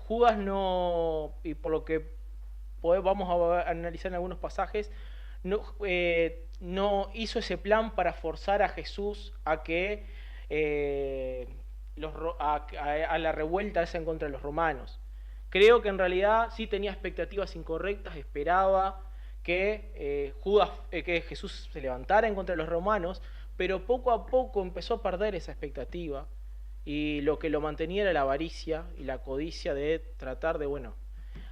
Judas no, y por lo que vamos a analizar en algunos pasajes, no hizo ese plan para forzar a Jesús a que a la revuelta esa en contra de los romanos. Creo que en realidad sí tenía expectativas incorrectas, esperaba que que Jesús se levantara en contra de los romanos, pero poco a poco empezó a perder esa expectativa y lo que lo mantenía era la avaricia y la codicia de tratar de, bueno,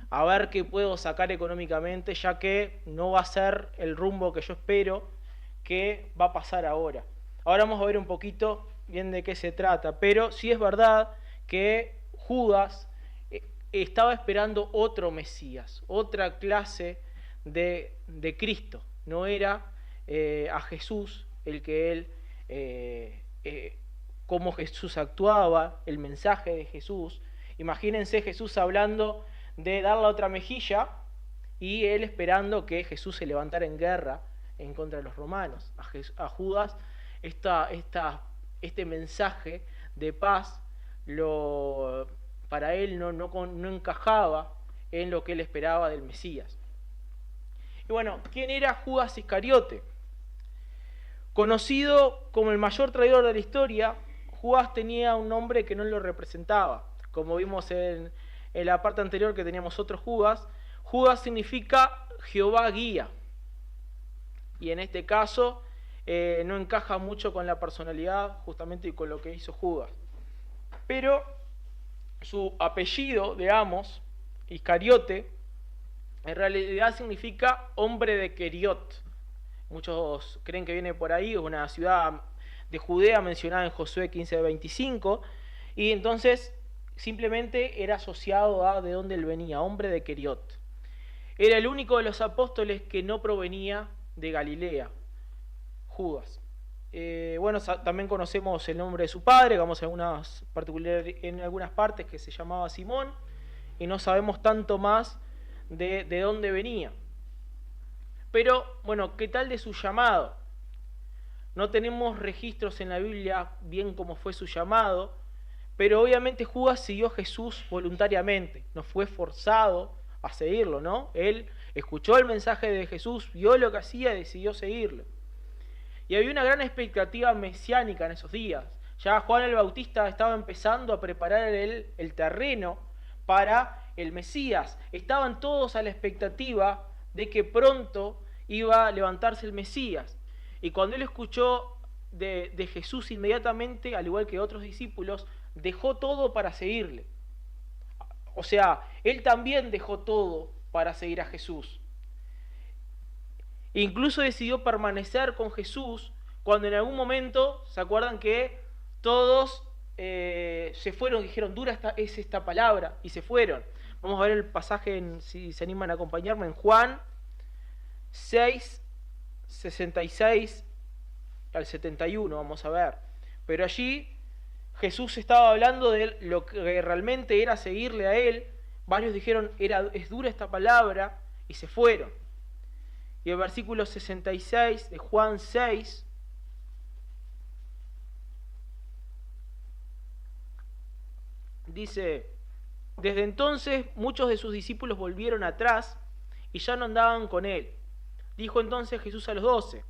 a ver qué puedo sacar económicamente, ya que no va a ser el rumbo que yo espero que va a pasar ahora. Ahora vamos a ver un poquito bien de qué se trata, pero sí es verdad que Judas estaba esperando otro Mesías, otra clase de Cristo. No era a Jesús el que él, cómo Jesús actuaba, el mensaje de Jesús. Imagínense Jesús hablando de dar la otra mejilla y él esperando que Jesús se levantara en guerra en contra de los romanos. A Judas este mensaje de paz para él no encajaba en lo que él esperaba del Mesías. Y bueno, ¿quién era Judas Iscariote? Conocido como el mayor traidor de la historia, Judas tenía un nombre que no lo representaba. Como vimos en la parte anterior que teníamos otro Judas, Judas significa Jehová guía. Y en este caso no encaja mucho con la personalidad justamente y con lo que hizo Judas. Pero su apellido, digamos, Iscariote, en realidad significa hombre de Queriot. Muchos creen que viene por ahí, es una ciudad de Judea mencionada en Josué 15:25, y entonces simplemente era asociado a de dónde él venía, hombre de Queriot. Era el único de los apóstoles que no provenía de Galilea, Judas. Bueno, también conocemos el nombre de su padre, vamos en algunas partes que se llamaba Simón, y no sabemos tanto más de dónde venía. Pero, bueno, ¿qué tal de su llamado? No tenemos registros en la Biblia bien cómo fue su llamado, pero obviamente Judas siguió a Jesús voluntariamente, no fue forzado a seguirlo, ¿no? Él escuchó el mensaje de Jesús, vio lo que hacía y decidió seguirlo. Y había una gran expectativa mesiánica en esos días. Ya Juan el Bautista estaba empezando a preparar el terreno para el Mesías. Estaban todos a la expectativa de que pronto iba a levantarse el Mesías. Y cuando él escuchó de Jesús inmediatamente, al igual que otros discípulos, dejó todo para seguirle. O sea, él también dejó todo para seguir a Jesús. Incluso decidió permanecer con Jesús cuando en algún momento, ¿se acuerdan que todos se fueron? Dijeron, dura es esta palabra, y se fueron. Vamos a ver el pasaje, si se animan a acompañarme, en Juan 6, 66 al 71, vamos a ver. Pero allí Jesús estaba hablando de lo que realmente era seguirle a él. Varios dijeron, es dura esta palabra, y se fueron. Y el versículo 66 de Juan 6 dice, desde entonces muchos de sus discípulos volvieron atrás y ya no andaban con él. Dijo entonces Jesús a los 12,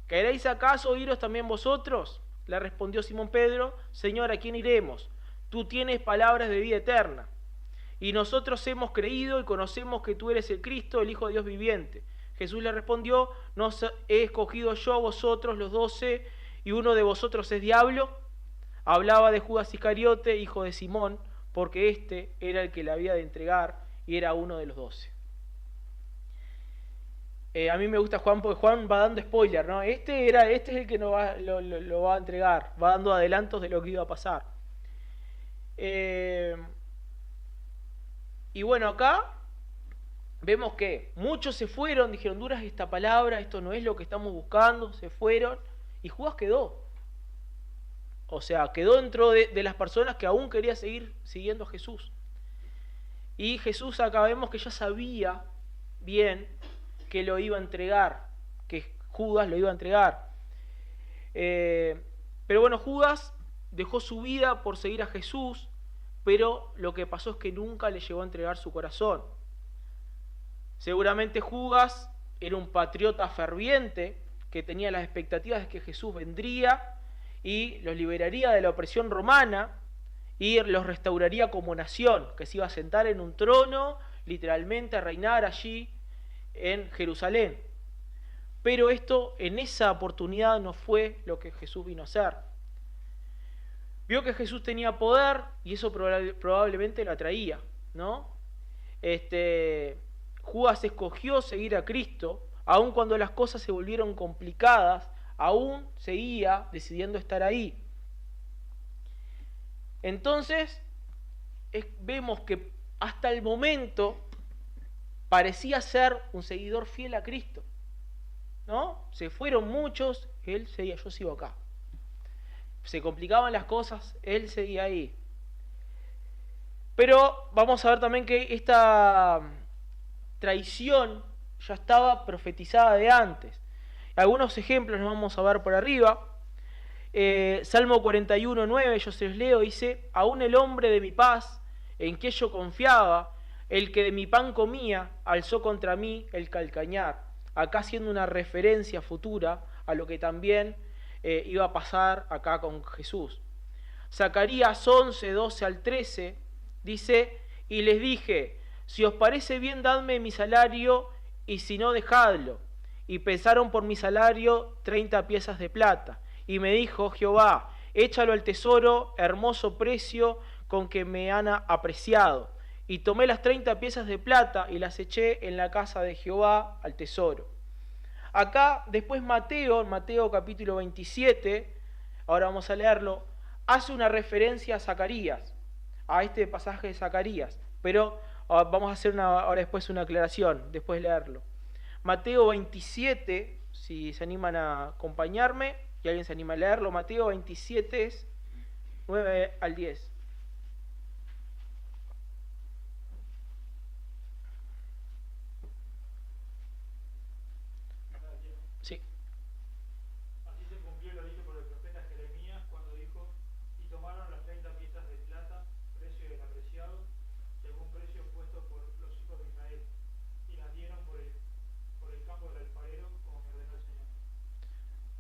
¿queréis acaso iros también vosotros? Le respondió Simón Pedro, Señor, ¿a quién iremos? Tú tienes palabras de vida eterna. Y nosotros hemos creído y conocemos que tú eres el Cristo, el Hijo de Dios viviente. Jesús le respondió, ¿no he escogido yo a vosotros los 12 y uno de vosotros es diablo? Hablaba de Judas Iscariote, hijo de Simón, porque este era el que le había de entregar y era uno de los 12. A mí me gusta Juan porque Juan va dando spoiler, ¿no? Este es el que lo va a entregar, va dando adelantos de lo que iba a pasar. Y bueno, acá vemos que muchos se fueron, dijeron, dura es esta palabra, esto no es lo que estamos buscando, se fueron, y Judas quedó. O sea, quedó dentro de las personas que aún quería seguir siguiendo a Jesús. Y Jesús acá vemos que ya sabía bien que lo iba a entregar, que Judas lo iba a entregar. Pero bueno, Judas dejó su vida por seguir a Jesús, pero lo que pasó es que nunca le llegó a entregar su corazón. Seguramente Judas era un patriota ferviente que tenía las expectativas de que Jesús vendría y los liberaría de la opresión romana y los restauraría como nación, que se iba a sentar en un trono, literalmente a reinar allí en Jerusalén. Pero esto en esa oportunidad no fue lo que Jesús vino a hacer. Vio que Jesús tenía poder y eso probablemente lo atraía, ¿no? Judas escogió seguir a Cristo, aun cuando las cosas se volvieron complicadas, aún seguía decidiendo estar ahí. Entonces, vemos que hasta el momento parecía ser un seguidor fiel a Cristo, ¿no? Se fueron muchos, él seguía, yo sigo acá. Se complicaban las cosas, él seguía ahí. Pero vamos a ver también que esta traición ya estaba profetizada de antes. Algunos ejemplos nos vamos a ver por arriba. Salmo 41:9, yo se los leo, dice: aún el hombre de mi paz, en que yo confiaba, el que de mi pan comía, alzó contra mí el calcañar. Acá haciendo una referencia futura a lo que también iba a pasar acá con Jesús. Zacarías 11:12 al 13 dice: y les dije, si os parece bien, dadme mi salario, y si no, dejadlo. Y pesaron por mi salario 30 piezas de plata. Y me dijo Jehová: échalo al tesoro, hermoso precio con que me han apreciado. Y tomé las 30 piezas de plata y las eché en la casa de Jehová al tesoro. Acá después Mateo capítulo 27, ahora vamos a leerlo, hace una referencia a Zacarías, a este pasaje de Zacarías, pero vamos a hacer ahora después una aclaración, después de leerlo. Mateo 27, si se animan a acompañarme, y alguien se anima a leerlo, Mateo 27, 9 al 10. Sí. Así se cumplió lo dicho por el profeta Jeremías cuando dijo: y tomaron las 30 piezas de plata, precio del apreciado, según precio puesto por los hijos de Israel, y las dieron por el campo del alfarero, como me ordenó el Señor.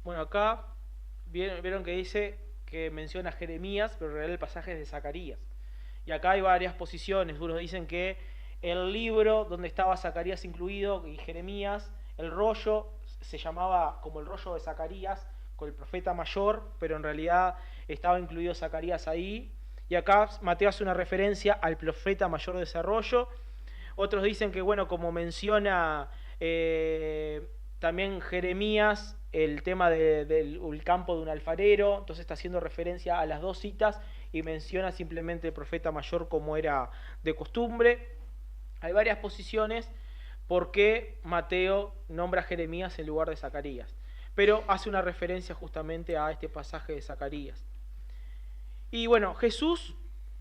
Bueno, acá vieron que dice que menciona Jeremías, pero en realidad el pasaje es de Zacarías. Y acá hay varias posiciones. Unos dicen que el libro donde estaba Zacarías incluido y Jeremías, el rollo se llamaba como el rollo de Zacarías con el profeta mayor, pero en realidad estaba incluido Zacarías ahí. Y acá Mateo hace una referencia al profeta mayor de ese rollo. Otros dicen que, bueno, como menciona también Jeremías, el tema del campo de un alfarero, entonces está haciendo referencia a las dos citas y menciona simplemente el profeta mayor como era de costumbre. Hay varias posiciones por qué Mateo nombra a Jeremías en lugar de Zacarías, pero hace una referencia justamente a este pasaje de Zacarías. Y bueno, Jesús,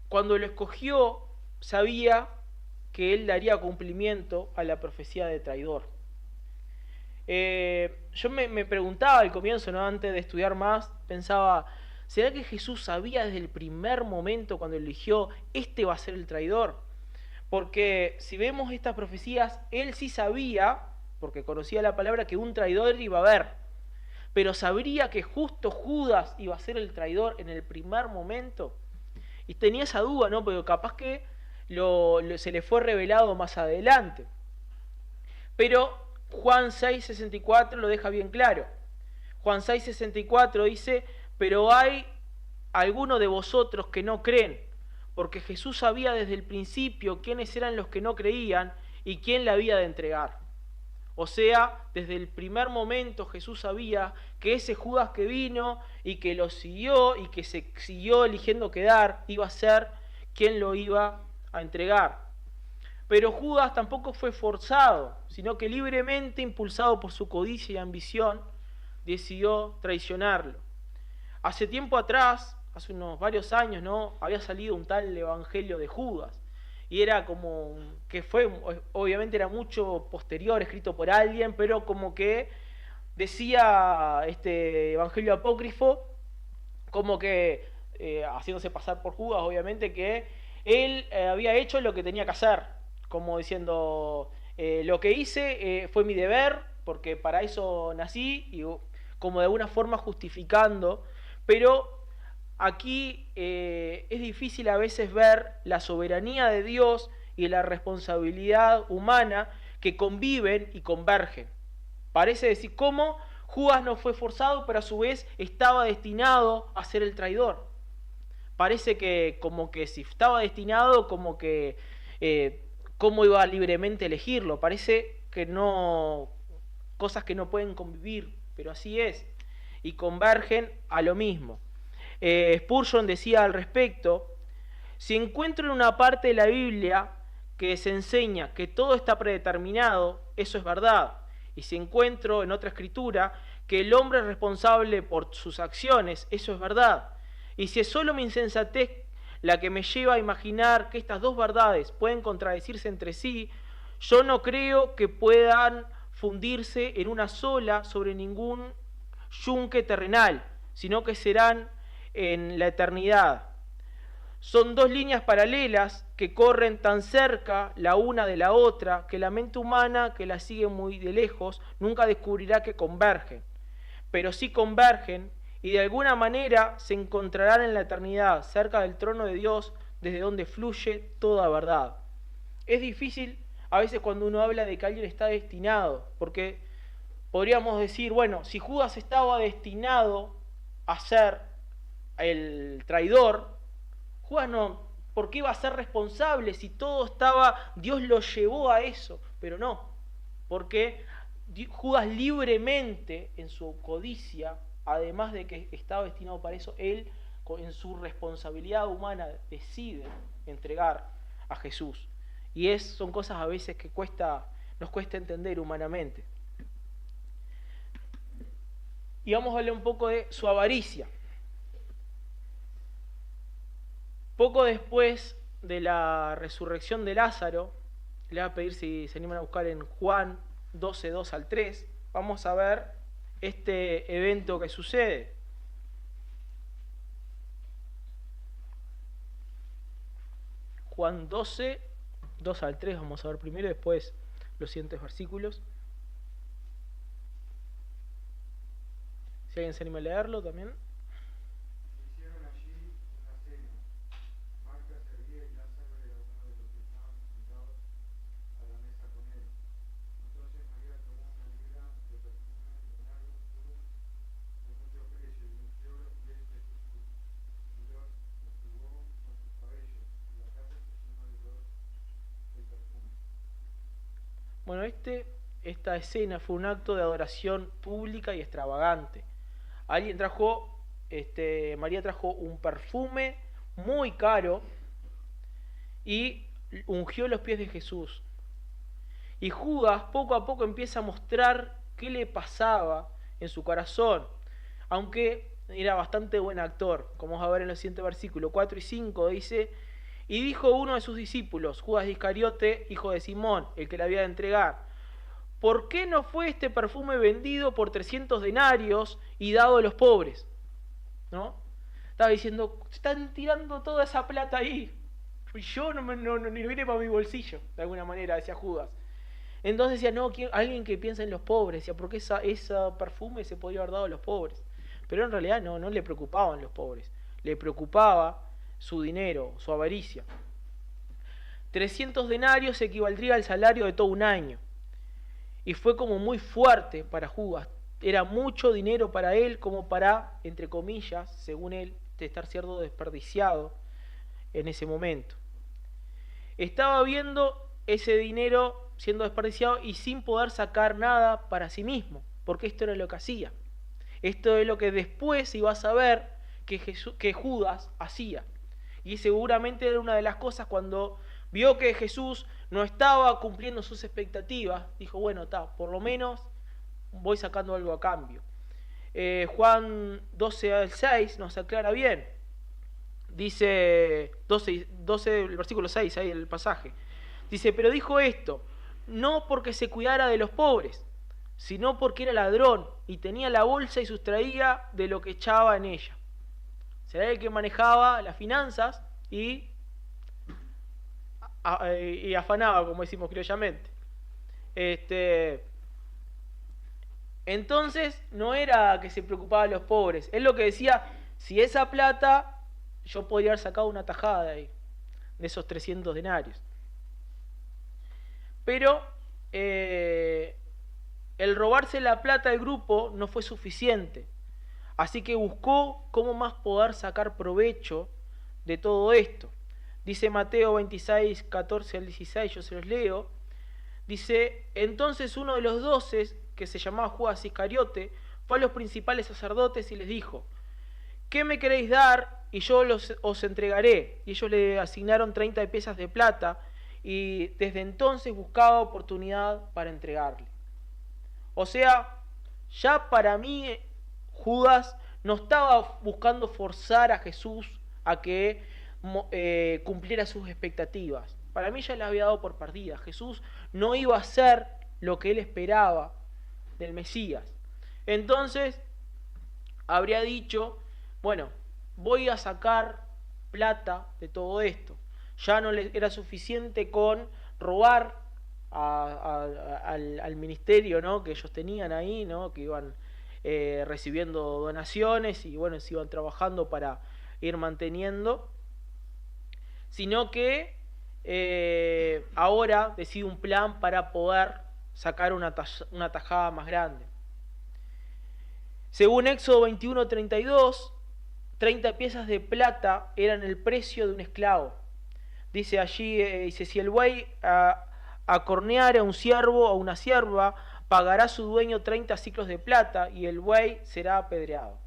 cuando lo escogió, sabía que él daría cumplimiento a la profecía de traidor. Yo me preguntaba al comienzo, ¿no? Antes de estudiar más, pensaba, ¿será que Jesús sabía desde el primer momento cuando eligió, este va a ser el traidor? Porque si vemos estas profecías, él sí sabía, porque conocía la palabra, que un traidor iba a haber. Pero ¿sabría que justo Judas iba a ser el traidor en el primer momento? Y tenía esa duda, ¿no? Porque capaz que se le fue revelado más adelante. Pero Juan 6:64 lo deja bien claro. Juan 6:64 dice: pero hay algunos de vosotros que no creen, porque Jesús sabía desde el principio quiénes eran los que no creían y quién le había de entregar. O sea, desde el primer momento Jesús sabía que ese Judas que vino y que lo siguió y que se siguió eligiendo quedar, iba a ser quien lo iba a entregar. Pero Judas tampoco fue forzado, sino que libremente, impulsado por su codicia y ambición, decidió traicionarlo. Hace tiempo atrás, hace unos varios años, ¿no?, había salido un tal Evangelio de Judas. Y era como que fue, obviamente era mucho posterior, escrito por alguien, pero como que decía este Evangelio apócrifo, como que haciéndose pasar por Judas, obviamente, que él había hecho lo que tenía que hacer, como diciendo, lo que hice fue mi deber, porque para eso nací, y como de alguna forma justificando, pero aquí es difícil a veces ver la soberanía de Dios y la responsabilidad humana que conviven y convergen. Parece decir cómo Judas no fue forzado, pero a su vez estaba destinado a ser el traidor. Parece que como que si estaba destinado, como que cómo iba a libremente elegirlo. Parece que no, cosas que no pueden convivir, pero así es. Y convergen a lo mismo. Spurgeon decía al respecto, si encuentro en una parte de la Biblia que se enseña que todo está predeterminado, eso es verdad. Y si encuentro en otra escritura que el hombre es responsable por sus acciones, eso es verdad. Y si es solo mi insensatez la que me lleva a imaginar que estas dos verdades pueden contradecirse entre sí, yo no creo que puedan fundirse en una sola sobre ningún yunque terrenal, sino que serán en la eternidad. Son dos líneas paralelas que corren tan cerca la una de la otra que la mente humana, que las sigue muy de lejos, nunca descubrirá que convergen. Pero sí convergen y de alguna manera se encontrarán en la eternidad, cerca del trono de Dios, desde donde fluye toda verdad. Es difícil a veces cuando uno habla de que alguien está destinado, porque podríamos decir, bueno, si Judas estaba destinado a ser el traidor, Judas no, ¿por qué iba a ser responsable si todo estaba, Dios lo llevó a eso? Pero no, porque Judas libremente en su codicia, además de que estaba destinado para eso, él en su responsabilidad humana decide entregar a Jesús. Y son cosas a veces que nos cuesta entender humanamente. Y vamos a hablar un poco de su avaricia. Poco después de la resurrección de Lázaro, le voy a pedir si se animan a buscar en Juan 12, 2 al 3, vamos a ver este evento que sucede. Juan 12, 2 al 3, vamos a ver primero y después los siguientes versículos. Si alguien se anima a leerlo también. Bueno, esta escena fue un acto de adoración pública y extravagante. María trajo un perfume muy caro y ungió los pies de Jesús. Y Judas poco a poco empieza a mostrar qué le pasaba en su corazón, aunque era bastante buen actor, como vamos a ver en los siguientes versículos 4 y 5, dice: y dijo uno de sus discípulos, Judas de Iscariote, hijo de Simón, el que le había de entregar: ¿por qué no fue este perfume vendido por 300 denarios y dado a los pobres? ¿No? Estaba diciendo, están tirando toda esa plata ahí. Yo ni lo viene para mi bolsillo, de alguna manera, decía Judas. Entonces decía, no, alguien que piensa en los pobres, decía, porque ese perfume se podría haber dado a los pobres. Pero en realidad no le preocupaban los pobres, le preocupaba su dinero, su avaricia. 300 denarios equivaldría al salario de todo un año. Y fue como muy fuerte para Judas. Era mucho dinero para él como para, entre comillas, según él, estar siendo desperdiciado en ese momento. Estaba viendo ese dinero siendo desperdiciado y sin poder sacar nada para sí mismo, porque esto era lo que hacía. Esto es lo que después iba a saber que Judas hacía. Y seguramente era una de las cosas cuando vio que Jesús no estaba cumpliendo sus expectativas, dijo, bueno, por lo menos voy sacando algo a cambio. Juan 12 al 6 nos aclara bien. Dice 12 el versículo 6, ahí el pasaje. Dice, pero dijo esto, no porque se cuidara de los pobres, sino porque era ladrón y tenía la bolsa y sustraía de lo que echaba en ella. Será el que manejaba las finanzas y y afanaba, como decimos criollamente. Entonces no era que se preocupaba de los pobres. Él lo que decía, si esa plata, yo podría haber sacado una tajada de ahí, de esos 300 denarios. Pero el robarse la plata del grupo no fue suficiente. Así que buscó cómo más poder sacar provecho de todo esto. Dice Mateo 26, 14 al 16, yo se los leo. Dice, entonces uno de los 12, que se llamaba Judas Iscariote, fue a los principales sacerdotes y les dijo, ¿qué me queréis dar? Y yo os entregaré. Y ellos le asignaron 30 piezas de plata y desde entonces buscaba oportunidad para entregarle. O sea, ya para mí Judas no estaba buscando forzar a Jesús a que cumpliera sus expectativas. Para mí ya le había dado por perdida. Jesús no iba a hacer lo que él esperaba del Mesías. Entonces, habría dicho, bueno, voy a sacar plata de todo esto. Ya no le era suficiente con robar al ministerio, ¿no?, que ellos tenían ahí, ¿no?, que iban recibiendo donaciones y bueno, se iban trabajando para ir manteniendo, sino que ahora decide un plan para poder sacar una tajada más grande. Según Éxodo 21:32, 30 piezas de plata eran el precio de un esclavo. Dice allí, dice, si el buey acorneara a un siervo o a una sierva, pagará su dueño 30 siclos de plata y el buey será apedreado.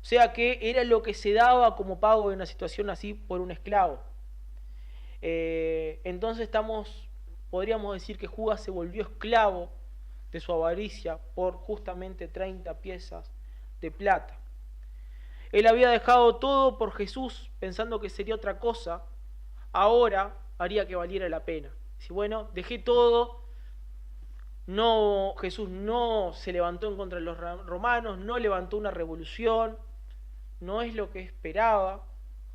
O sea que era lo que se daba como pago en una situación así por un esclavo. Entonces podríamos decir que Judas se volvió esclavo de su avaricia por justamente 30 piezas de plata. Él había dejado todo por Jesús pensando que sería otra cosa, ahora haría que valiera la pena. Si bueno, dejé todo, no, Jesús no se levantó en contra de los romanos, no levantó una revolución, no es lo que esperaba,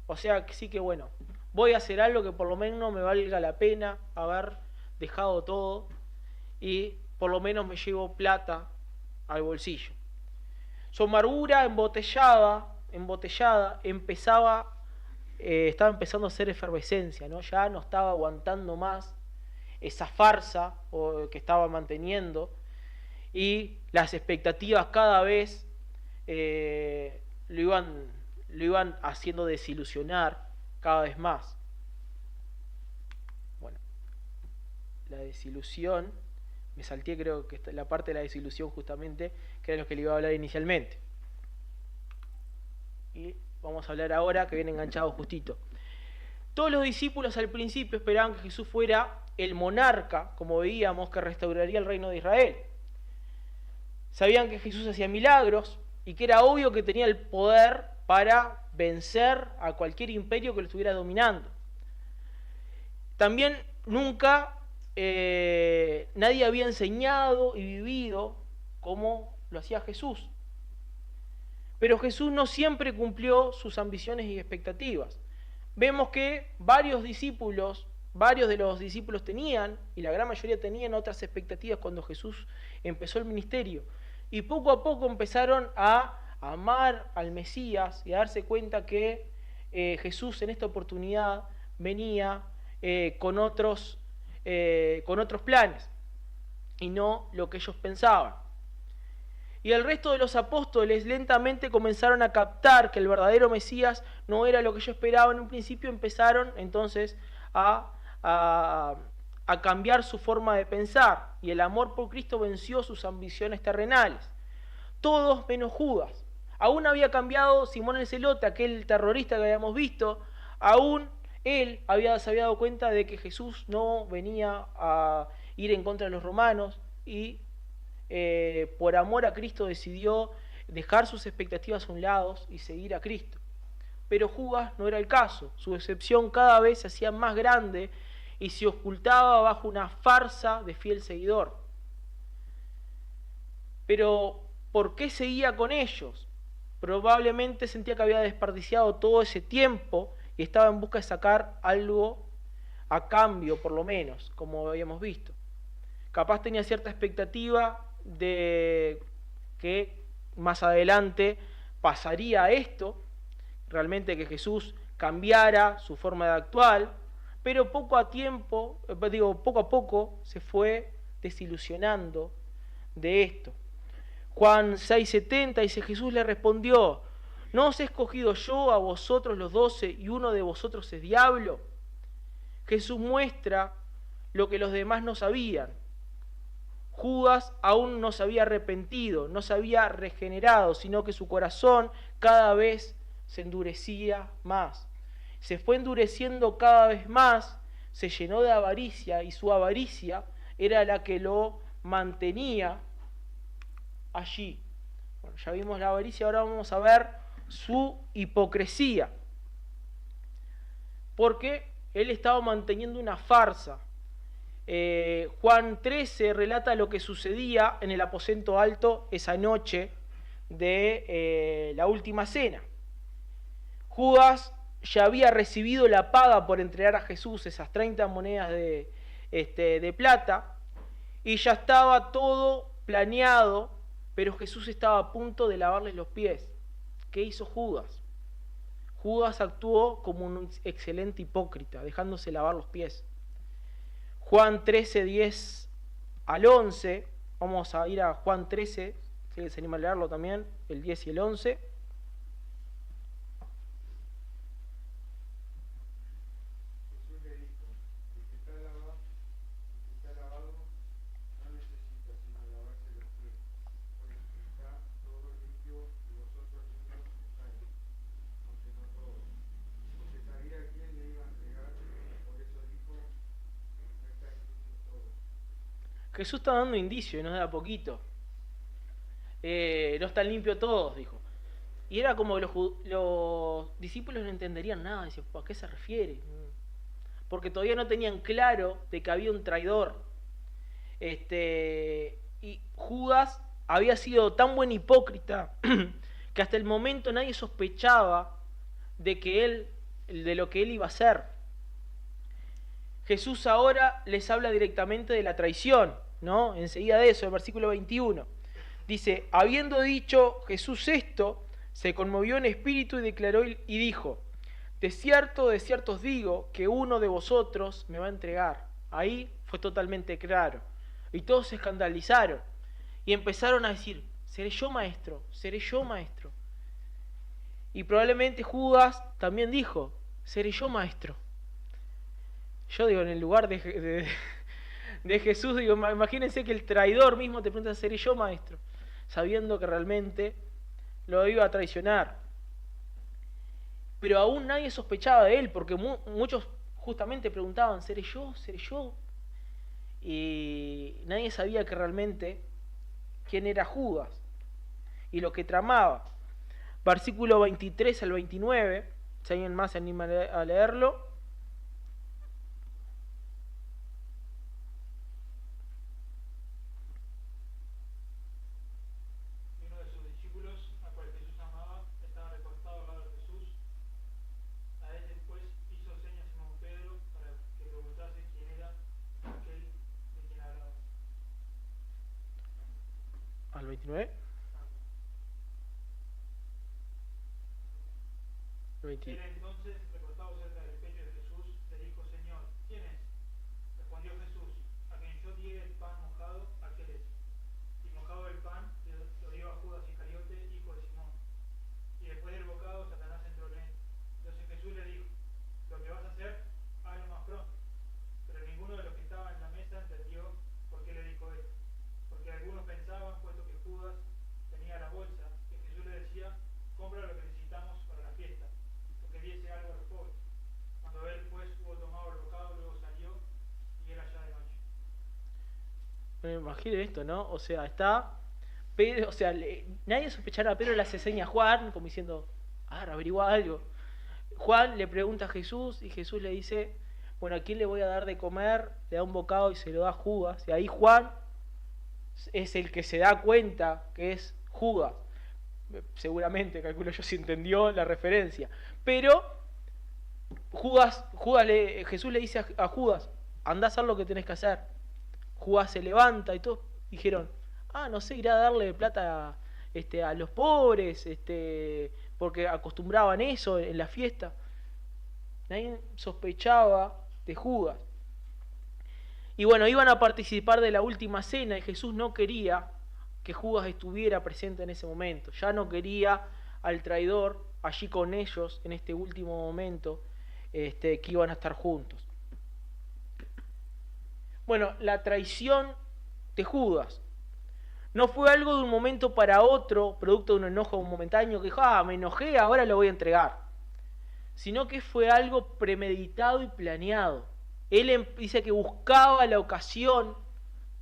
o sea, sí que bueno, voy a hacer algo que por lo menos me valga la pena haber dejado todo y por lo menos me llevo plata al bolsillo. Su amargura embotellada estaba empezando a hacer efervescencia, ¿no? Ya no estaba aguantando más esa farsa que estaba manteniendo y las expectativas cada vez lo iban haciendo desilusionar cada vez más. Bueno, la desilusión, me salté creo que la parte de la desilusión justamente, que era lo que le iba a hablar inicialmente. Y vamos a hablar ahora, que viene enganchado justito. Todos los discípulos al principio esperaban que Jesús fuera el monarca, como veíamos, que restauraría el reino de Israel. Sabían que Jesús hacía milagros y que era obvio que tenía el poder para vencer a cualquier imperio que lo estuviera dominando. También nunca nadie había enseñado y vivido como lo hacía Jesús. Pero Jesús no siempre cumplió sus ambiciones y expectativas. Vemos que varios de los discípulos tenían, y la gran mayoría tenían otras expectativas cuando Jesús empezó el ministerio. Y poco a poco empezaron a amar al Mesías y a darse cuenta que Jesús en esta oportunidad venía con otros planes y no lo que ellos pensaban. Y el resto de los apóstoles lentamente comenzaron a captar que el verdadero Mesías no era lo que ellos esperaban en un principio, empezaron entonces a cambiar su forma de pensar, y el amor por Cristo venció sus ambiciones terrenales. Todos menos Judas. Aún había cambiado Simón el Celote, aquel terrorista que habíamos visto, aún él se había dado cuenta de que Jesús no venía a ir en contra de los romanos y por amor a Cristo decidió dejar sus expectativas a un lado y seguir a Cristo. Pero Judas no era el caso. Su decepción cada vez se hacía más grande y se ocultaba bajo una farsa de fiel seguidor. Pero ¿por qué seguía con ellos? Probablemente sentía que había desperdiciado todo ese tiempo y estaba en busca de sacar algo a cambio, por lo menos, como habíamos visto. Capaz tenía cierta expectativa de que más adelante pasaría esto, realmente que Jesús cambiara su forma de actuar, pero poco a poco se fue desilusionando de esto. Juan 6:70 dice, Jesús le respondió, ¿no os he escogido yo a vosotros los 12 y uno de vosotros es diablo? Jesús muestra lo que los demás no sabían. Judas aún no se había arrepentido, no se había regenerado, sino que su corazón cada vez se endurecía más. Se fue endureciendo cada vez más, se llenó de avaricia y su avaricia era la que lo mantenía allí. Bueno, ya vimos la avaricia, ahora vamos a ver su hipocresía. Porque él estaba manteniendo una farsa. Juan 13 relata lo que sucedía en el aposento alto esa noche de la última cena. Judas ya había recibido la paga por entregar a Jesús esas 30 monedas de plata y ya estaba todo planeado, pero Jesús estaba a punto de lavarles los pies. ¿Qué hizo Judas? Judas actuó como un excelente hipócrita, dejándose lavar los pies. Juan 13, 10 al 11, vamos a ir a Juan 13, si se anima a leerlo también, el 10 y el 11. Jesús le dijo, el que está lavado no necesita sino lavarse los pies, pues está todo limpio y vosotros limpios estáis, aunque no todos. Porque sabía quién le iba a entregar, por eso dijo, no estáis limpios todos. Jesús está dando indicios, no de a poquito. No están limpios todos, dijo. Y era como que los discípulos no entenderían nada. Decían, ¿a qué se refiere? Porque todavía no tenían claro de que había un traidor. Y Judas había sido tan buen hipócrita que hasta el momento nadie sospechaba de lo que él iba a hacer. Jesús ahora les habla directamente de la traición, ¿no? Enseguida de eso, el versículo 21. Dice, habiendo dicho Jesús esto, se conmovió en espíritu y declaró y dijo, de cierto os digo que uno de vosotros me va a entregar. Ahí fue totalmente claro. Y todos se escandalizaron y empezaron a decir, seré yo maestro, seré yo maestro. Y probablemente Judas también dijo, seré yo maestro. Yo digo, en el lugar de Jesús, digo, imagínense que el traidor mismo te pregunta, ¿seré yo maestro? Sabiendo que realmente lo iba a traicionar. Pero aún nadie sospechaba de él, porque muchos justamente preguntaban, ¿seré yo? ¿Seré yo? Y nadie sabía que realmente quién era Judas y lo que tramaba. Versículo 23 al 29, si alguien más se anima a leerlo. Al 29. 20. Él entonces, recostado cerca del pecho de Jesús, le dijo, Señor, ¿quién es? Respondió Jesús, a quien yo diera el pan mojado, aquel es. Y mojado el pan, lo dio a Judas Iscariote, hijo de Simón. Y después del bocado, Satanás entró en él. Entonces Jesús le dijo, lo que vas a hacer, hazlo más pronto. Pero ninguno de los que estaban en la mesa entendió por qué le dijo esto. Porque algunos pensaban, puesto que Judas tenía la bolsa, que Jesús le decía, compra lo que necesitamos para la fiesta, porque diese algo a los pobres. Cuando él pues hubo tomado el bocado, luego salió y era ya de noche. Me imagino esto, ¿no? O sea, está Pedro, o sea, nadie sospechara a Pedro, le hace señas a Juan, como diciendo, averigua algo. Juan le pregunta a Jesús y Jesús le dice, bueno, ¿a quién le voy a dar de comer? Le da un bocado y se lo da a Judas. Y ahí Juan es el que se da cuenta que es Judas. Seguramente, calculo yo, si entendió la referencia. Pero Jesús le dice a Judas, andá a hacer lo que tenés que hacer. Judas se levanta y todos dijeron, no sé, irá a darle plata a los pobres, porque acostumbraban eso en la fiesta. Nadie sospechaba de Judas. Y bueno, iban a participar de la última cena y Jesús no quería que Judas estuviera presente en ese momento. Ya no quería al traidor allí con ellos en este último momento que iban a estar juntos. Bueno, la traición de Judas no fue algo de un momento para otro, producto de un enojo momentáneo, que dijo, me enojé, ahora lo voy a entregar. Sino que fue algo premeditado y planeado. Él dice que buscaba la ocasión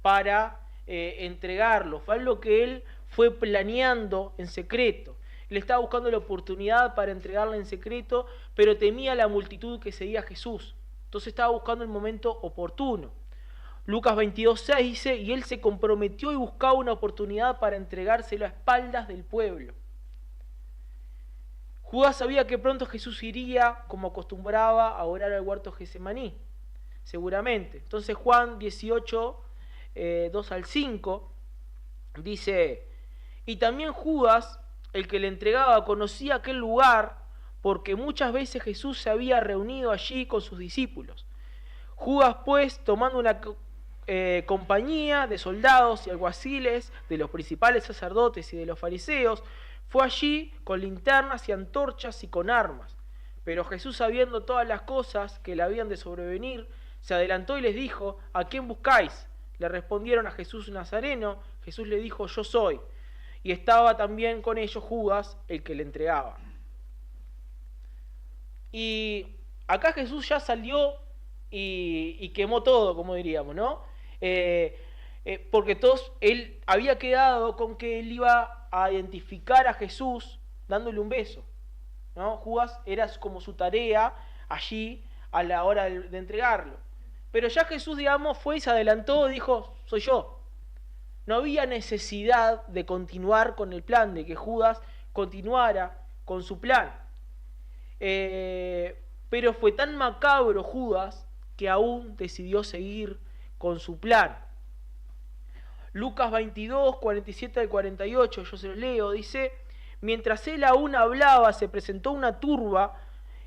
para entregarlo. Fue algo que él fue planeando en secreto. Él estaba buscando la oportunidad para entregarla en secreto, pero temía la multitud que seguía a Jesús. Entonces estaba buscando el momento oportuno. Lucas 22:6 dice, y él se comprometió y buscaba una oportunidad para entregárselo a espaldas del pueblo. Judas sabía que pronto Jesús iría, como acostumbraba, a orar al huerto Getsemaní, seguramente. Entonces Juan 18, 2 al 5, dice, y también Judas, el que le entregaba, conocía aquel lugar, porque muchas veces Jesús se había reunido allí con sus discípulos. Judas, pues, tomando una compañía de soldados y alguaciles, de los principales sacerdotes y de los fariseos, fue allí con linternas y antorchas y con armas. Pero Jesús, sabiendo todas las cosas que le habían de sobrevenir, se adelantó y les dijo, ¿a quién buscáis? Le respondieron, a Jesús Nazareno. Jesús le dijo, yo soy. Y estaba también con ellos Judas, el que le entregaba. Y acá Jesús ya salió y quemó todo, como diríamos, ¿no? Porque él había quedado con que él iba a identificar a Jesús dándole un beso, ¿no? Judas era como su tarea allí a la hora de entregarlo. Pero ya Jesús, digamos, fue y se adelantó y dijo, soy yo. No había necesidad de continuar con el plan, de que Judas continuara con su plan. Pero fue tan macabro Judas que aún decidió seguir con su plan. Lucas 22, 47 al 48, yo se los leo, dice, mientras él aún hablaba, se presentó una turba,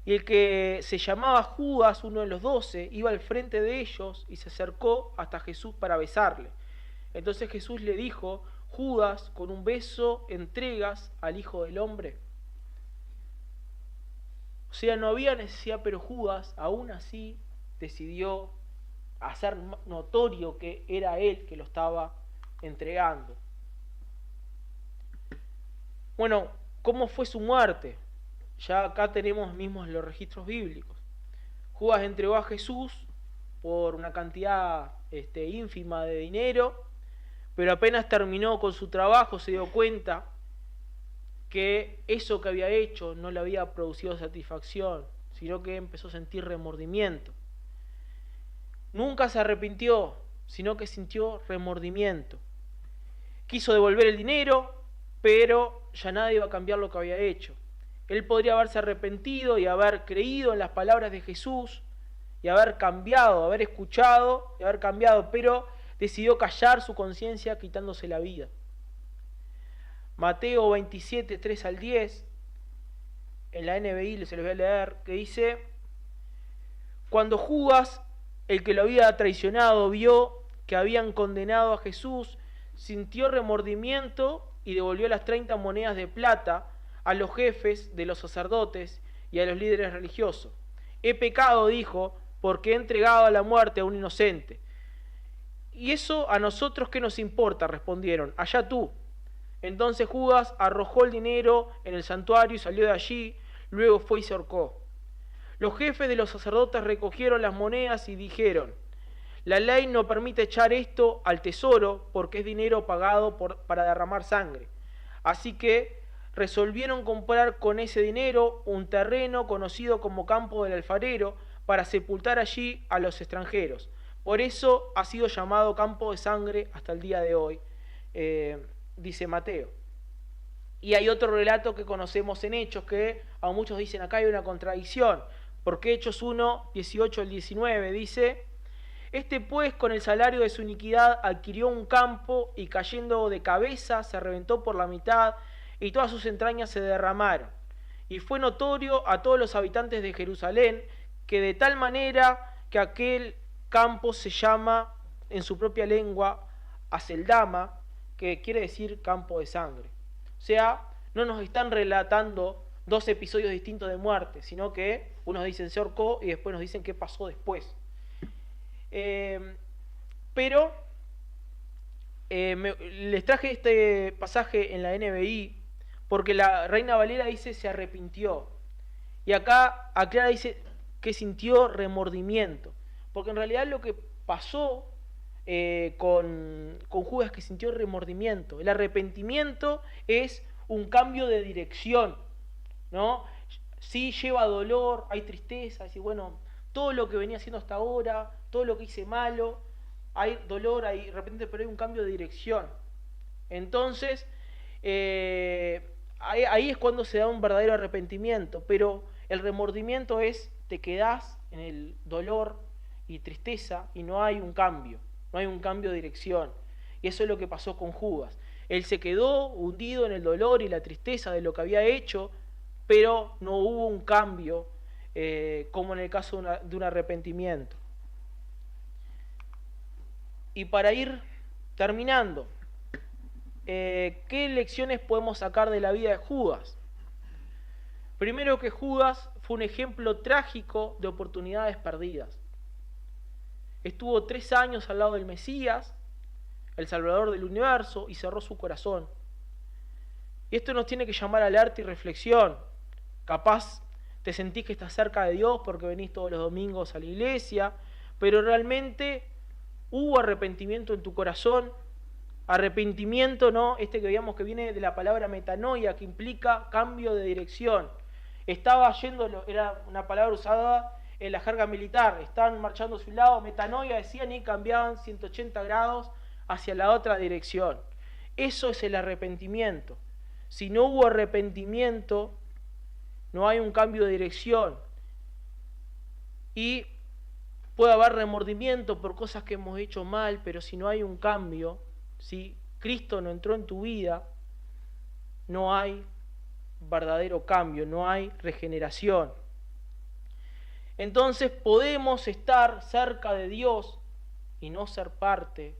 y el que se llamaba Judas, uno de los 12, iba al frente de ellos y se acercó hasta Jesús para besarle. Entonces Jesús le dijo, Judas, ¿con un beso entregas al Hijo del Hombre? O sea, no había necesidad, pero Judas aún así decidió hacer notorio que era él que lo estaba entregando. Bueno, ¿cómo fue su muerte? Ya acá tenemos mismos los registros bíblicos. Judas entregó a Jesús por una cantidad ínfima de dinero, pero apenas terminó con su trabajo se dio cuenta que eso que había hecho no le había producido satisfacción, sino que empezó a sentir remordimiento. Nunca se arrepintió, sino que sintió remordimiento. Quiso devolver el dinero, pero ya nadie iba a cambiar lo que había hecho. Él podría haberse arrepentido y haber creído en las palabras de Jesús y haber cambiado, haber escuchado y haber cambiado, pero decidió callar su conciencia quitándose la vida. Mateo 27, 3 al 10, en la NBI se los voy a leer, que dice, cuando Judas, el que lo había traicionado, vio que habían condenado a Jesús, sintió remordimiento y devolvió las 30 monedas de plata a los jefes de los sacerdotes y a los líderes religiosos. He pecado, dijo, porque he entregado a la muerte a un inocente. ¿Y eso a nosotros qué nos importa?, respondieron, allá tú. Entonces Judas arrojó el dinero en el santuario y salió de allí, luego fue y se ahorcó. Los jefes de los sacerdotes recogieron las monedas y dijeron, la ley no permite echar esto al tesoro porque es dinero pagado para derramar sangre. Así que resolvieron comprar con ese dinero un terreno conocido como Campo del Alfarero para sepultar allí a los extranjeros. Por eso ha sido llamado Campo de Sangre hasta el día de hoy, dice Mateo. Y hay otro relato que conocemos en Hechos que a muchos dicen acá hay una contradicción, Porque Hechos 1, 18 al 19 dice: este pues con el salario de su iniquidad adquirió un campo y cayendo de cabeza se reventó por la mitad y todas sus entrañas se derramaron. Y fue notorio a todos los habitantes de Jerusalén que de tal manera que aquel campo se llama en su propia lengua Aceldama, que quiere decir campo de sangre. O sea, no nos están relatando dos episodios distintos de muerte, sino que unos dicen se ahorcó y después nos dicen qué pasó después. Les traje este pasaje en la NBI porque la Reina Valera dice se arrepintió. Y acá aclara, dice que sintió remordimiento. Porque en realidad lo que pasó con Judas es que sintió remordimiento. El arrepentimiento es un cambio de dirección, ¿no? Sí lleva dolor, hay tristeza, decir, bueno, todo lo que venía haciendo hasta ahora, todo lo que hice malo, hay dolor, hay de repente, pero hay un cambio de dirección. Entonces, ahí es cuando se da un verdadero arrepentimiento, pero el remordimiento es, te quedás en el dolor y tristeza y no hay un cambio de dirección. Y eso es lo que pasó con Judas. Él se quedó hundido en el dolor y la tristeza de lo que había hecho, pero no hubo un cambio, como en el caso de un arrepentimiento. Y para ir terminando, ¿qué lecciones podemos sacar de la vida de Judas? Primero, que Judas fue un ejemplo trágico de oportunidades perdidas. Estuvo 3 años al lado del Mesías, el Salvador del universo, y cerró su corazón. Y esto nos tiene que llamar a alerta y reflexión. Capaz te sentís que estás cerca de Dios porque venís todos los domingos a la iglesia, pero realmente hubo arrepentimiento en tu corazón. Arrepentimiento, ¿no? Que veíamos que viene de la palabra metanoia, que implica cambio de dirección. Estaba yendo, era una palabra usada en la jerga militar, estaban marchando hacia un lado, metanoia decían, y cambiaban 180 grados hacia la otra dirección. Eso es el arrepentimiento. Si no hubo arrepentimiento, no hay un cambio de dirección. Y puede haber remordimiento por cosas que hemos hecho mal, pero si no hay un cambio, si Cristo no entró en tu vida, no hay verdadero cambio, no hay regeneración. Entonces podemos estar cerca de Dios y no ser parte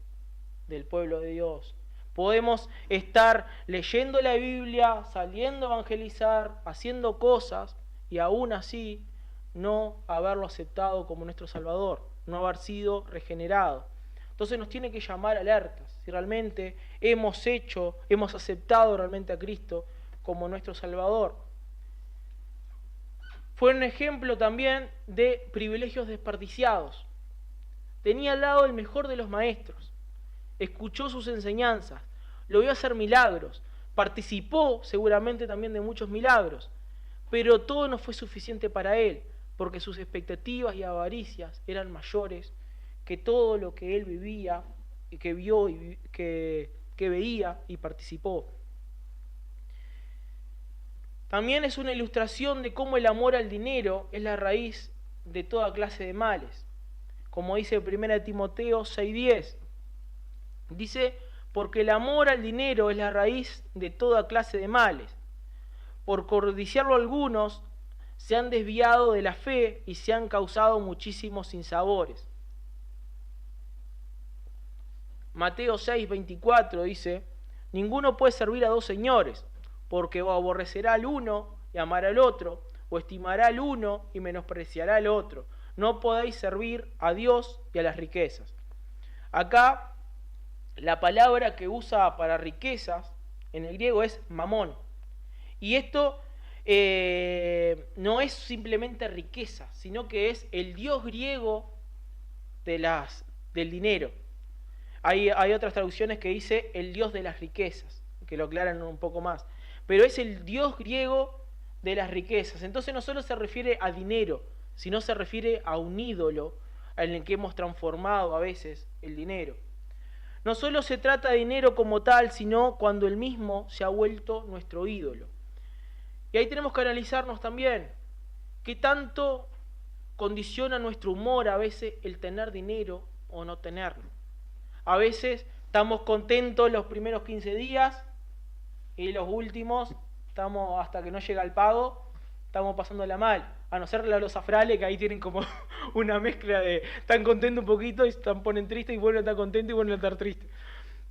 del pueblo de Dios. Podemos estar leyendo la Biblia, saliendo a evangelizar, haciendo cosas y aún así no haberlo aceptado como nuestro Salvador, no haber sido regenerado. Entonces nos tiene que llamar alertas si realmente hemos aceptado realmente a Cristo como nuestro Salvador. Fue un ejemplo también de privilegios desperdiciados. Tenía al lado el mejor de los maestros, escuchó sus enseñanzas, lo vio hacer milagros, participó seguramente también de muchos milagros, pero todo no fue suficiente para él, porque sus expectativas y avaricias eran mayores que todo lo que él vivía, y que vio y que veía y participó. También es una ilustración de cómo el amor al dinero es la raíz de toda clase de males. Como dice 1 Timoteo 6:10, dice, porque el amor al dinero es la raíz de toda clase de males. Por codiciarlo algunos se han desviado de la fe y se han causado muchísimos sinsabores. Mateo 6:24 dice, ninguno puede servir a 2 señores, porque o aborrecerá al uno y amará al otro, o estimará al uno y menospreciará al otro. No podéis servir a Dios y a las riquezas. Acá la palabra que usa para riquezas en el griego es mamón. Y esto no es simplemente riqueza, sino que es el dios griego del dinero. Hay otras traducciones que dice el dios de las riquezas, que lo aclaran un poco más. Pero es el dios griego de las riquezas. Entonces no solo se refiere a dinero, sino se refiere a un ídolo en el que hemos transformado a veces el dinero. No solo se trata de dinero como tal, sino cuando el mismo se ha vuelto nuestro ídolo. Y ahí tenemos que analizarnos también qué tanto condiciona nuestro humor a veces el tener dinero o no tenerlo. A veces estamos contentos los primeros 15 días y los últimos, estamos hasta que no llega el pago, estamos pasándola mal. A no ser los afrales, que ahí tienen como una mezcla de están contentos un poquito y se ponen tristes y vuelven a estar contentos y vuelven a estar tristes.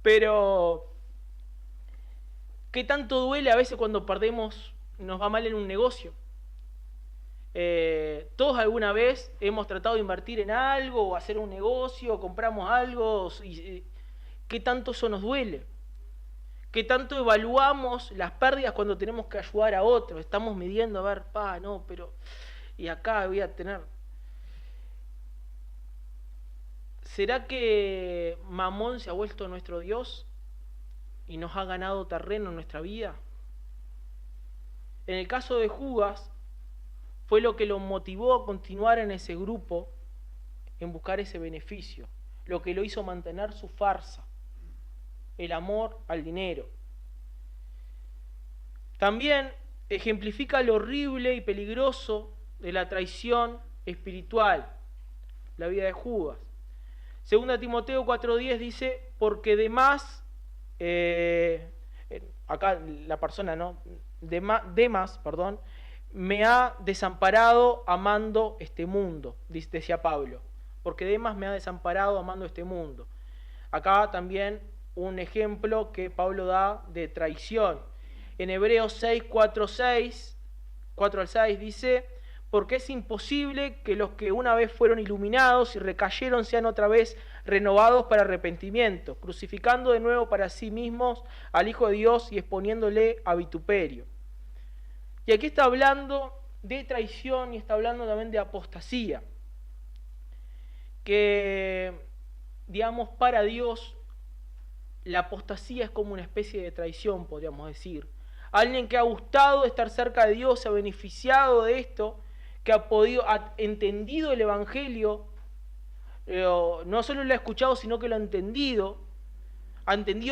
Pero, ¿qué tanto duele a veces cuando perdemos, nos va mal en un negocio? Todos alguna vez hemos tratado de invertir en algo, o hacer un negocio, o compramos algo, y ¿qué tanto eso nos duele? ¿Qué tanto evaluamos las pérdidas cuando tenemos que ayudar a otros? Estamos midiendo, a ver, no, pero... y acá voy a tener... ¿Será que Mamón se ha vuelto nuestro Dios y nos ha ganado terreno en nuestra vida? En el caso de Judas, fue lo que lo motivó a continuar en ese grupo, en buscar ese beneficio, lo que lo hizo mantener su farsa, el amor al dinero. También ejemplifica lo horrible y peligroso de la traición espiritual, la vida de Judas. 2 Timoteo 4:10 dice, porque Demas, acá la persona, ¿no? Demas, me ha desamparado amando este mundo, decía Pablo, porque Demas me ha desamparado amando este mundo. Acá también un ejemplo que Pablo da de traición. En Hebreos 6, 4 al 6 dice, porque es imposible que los que una vez fueron iluminados y recayeron sean otra vez renovados para arrepentimiento, crucificando de nuevo para sí mismos al Hijo de Dios y exponiéndole a vituperio. Y aquí está hablando de traición y está hablando también de apostasía. Que, digamos, para Dios, la apostasía es como una especie de traición, podríamos decir. Alguien que ha gustado estar cerca de Dios, se ha beneficiado de esto, que ha entendido el Evangelio, no solo lo ha escuchado, sino que lo ha entendido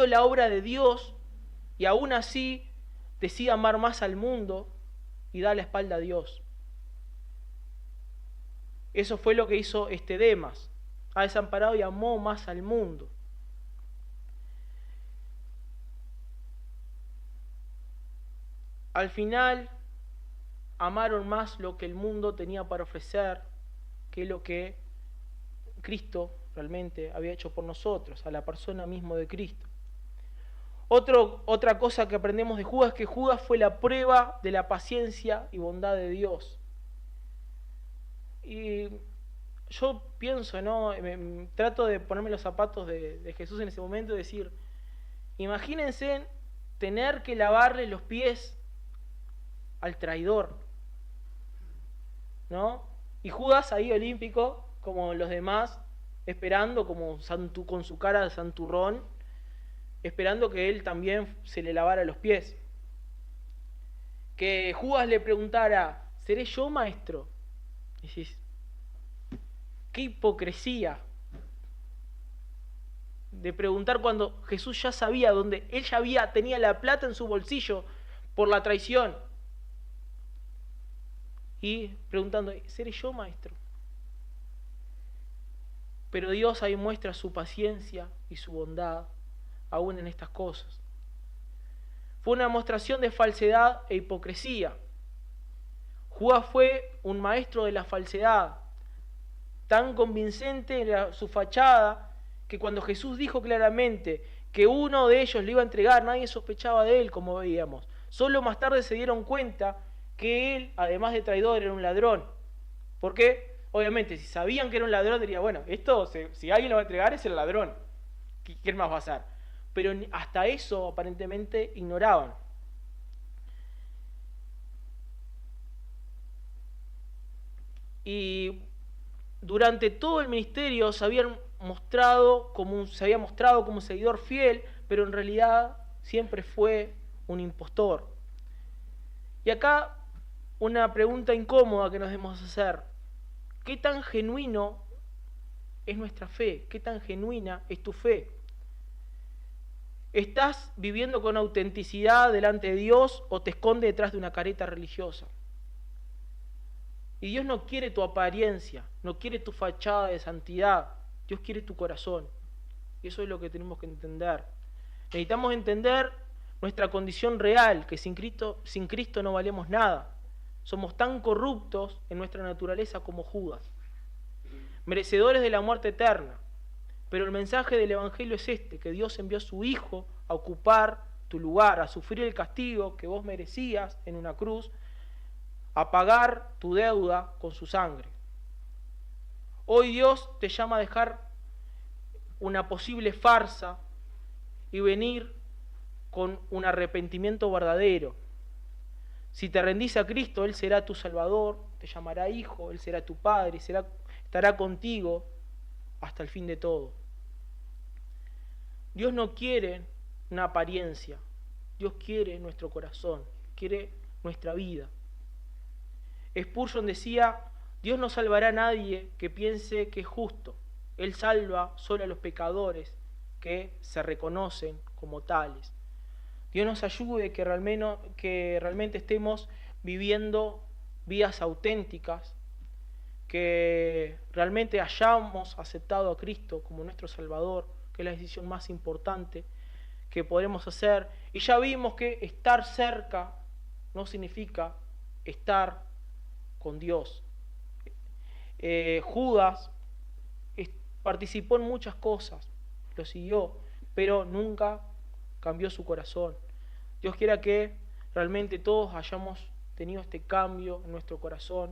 la obra de Dios, y aún así decide amar más al mundo y da la espalda a Dios. Eso fue lo que hizo Demas. Ha desamparado y amó más al mundo. Al final, amaron más lo que el mundo tenía para ofrecer que lo que Cristo realmente había hecho por nosotros, a la persona misma de Cristo. Otra cosa que aprendemos de Judas es que Judas fue la prueba de la paciencia y bondad de Dios. Y yo pienso, ¿no? Trato de ponerme los zapatos de Jesús en ese momento y decir, imagínense tener que lavarle los pies al traidor, ¿no? Y Judas ahí olímpico, como los demás, esperando como con su cara de santurrón, esperando que él también se le lavara los pies. Que Judas le preguntara, ¿seré yo maestro? Y decís, qué hipocresía de preguntar cuando Jesús ya sabía dónde, él ya tenía la plata en su bolsillo por la traición. Y preguntando, ¿seré yo maestro? Pero Dios ahí muestra su paciencia y su bondad aún en estas cosas. Fue una demostración de falsedad e hipocresía. Judas fue un maestro de la falsedad, tan convincente era su fachada, que cuando Jesús dijo claramente que uno de ellos le iba a entregar, nadie sospechaba de él, como veíamos. Solo más tarde se dieron cuenta que él, además de traidor, era un ladrón. ¿Por qué? Obviamente, si sabían que era un ladrón, diría, bueno, si alguien lo va a entregar es el ladrón. ¿Qué más va a hacer? Pero hasta eso aparentemente ignoraban. Y durante todo el ministerio se había mostrado como un seguidor fiel, pero en realidad siempre fue un impostor. Y acá una pregunta incómoda que nos debemos hacer: ¿qué tan genuino es nuestra fe? ¿Qué tan genuina es tu fe? ¿Estás viviendo con autenticidad delante de Dios o te esconde detrás de una careta religiosa? Y Dios no quiere tu apariencia, no quiere tu fachada de santidad. Dios quiere tu corazón. Y eso es lo que tenemos que entender. Necesitamos entender nuestra condición real, que sin Cristo no valemos nada. Somos tan corruptos en nuestra naturaleza como Judas, merecedores de la muerte eterna. Pero el mensaje del Evangelio es este, que Dios envió a su Hijo a ocupar tu lugar, a sufrir el castigo que vos merecías en una cruz, a pagar tu deuda con su sangre. Hoy Dios te llama a dejar una posible farsa y venir con un arrepentimiento verdadero. Si te rendís a Cristo, Él será tu Salvador, te llamará hijo, Él será tu Padre, estará contigo hasta el fin de todo. Dios no quiere una apariencia, Dios quiere nuestro corazón, quiere nuestra vida. Spurgeon decía, Dios no salvará a nadie que piense que es justo, Él salva solo a los pecadores que se reconocen como tales. Dios nos ayude que realmente estemos viviendo vidas auténticas, que realmente hayamos aceptado a Cristo como nuestro Salvador, que es la decisión más importante que podemos hacer. Y ya vimos que estar cerca no significa estar con Dios. Judas participó en muchas cosas, lo siguió, pero nunca cambió su corazón. Dios quiera que realmente todos hayamos tenido este cambio en nuestro corazón